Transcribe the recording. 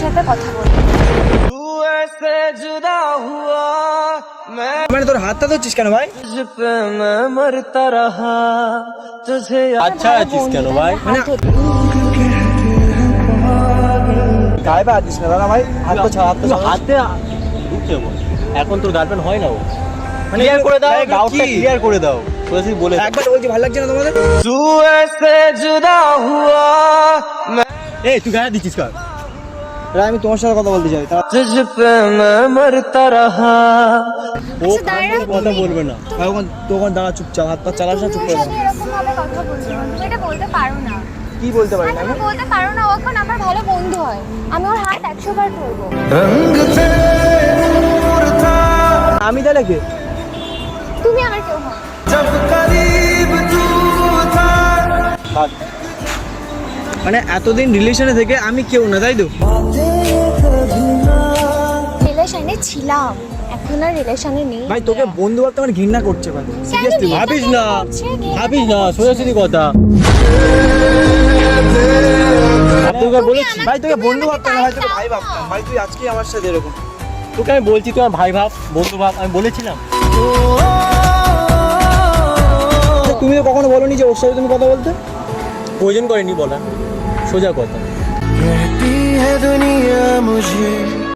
সাথে কথা বলবো। মানে তোর হাতটা ধরছিস কেন ভাই? আচ্ছা আছিস কেন ভাই? মানে গায়ে পা দিস না দাদা ভাই, হাত তো ছাড়া, হাত তো ছাড়া। হাতে ঢুকছে বল। এখন তোর গার্লফ্রেন্ড হয় না ও? মানে ক্লিয়ার করে দাও, ডাউটটা ক্লিয়ার করে দাও। সোজাসুজি বলে দাও। একবার বলছি ভালো লাগছে না তোমাদের? এই তুই গায়ে দিচ্ছিস কার? আমি তোমার সাথে কথা বলতে চাই। ও কথা বলবে না। তখন দাঁড়া, চুপচাপ, হাত পা চালাস না, চুপ করে দাঁড়া। এরকম ভাবে কথা বলছো, তুমি এটা বলতে পারো না। কি বলতে পারি না তুমি আমি? বলতে পারো না, ও এখন আমার ভালো বন্ধু হয়, আমি ওর হাত 100 বার ধরবো। আমি তাহলে কে? তুমি আমার কেউ হও। মানে এতদিন রিলেশনে থেকে আমি কেউ না, তাই তো? রিলেশনে ছিলাম, এখন আর রিলেশনে নেই। ভাই তোকে বন্ধু ভাবতে আমার ঘৃণা করছে ভাই। সিরিয়াসলি ভাবিস না, ভাবিস না, সোজাসুজি কথা। তোকে বলেছি ভাই তোকে বন্ধু ভাবতাম না, ভাই তোকে ভাই ভাবতাম। ভাই তুই আজকে আমার সাথে এরকম। তোকে আমি বলছি তুই আমার ভাই ভাব, বন্ধু ভাব, আমি বলেছিলাম। তুমি তো কখনো বলোনি যে ওর সাথে তুমি কথা বলতে। প্রয়োজন করেনি বলা, সোজা কথা। कहती है दुनिया मुझे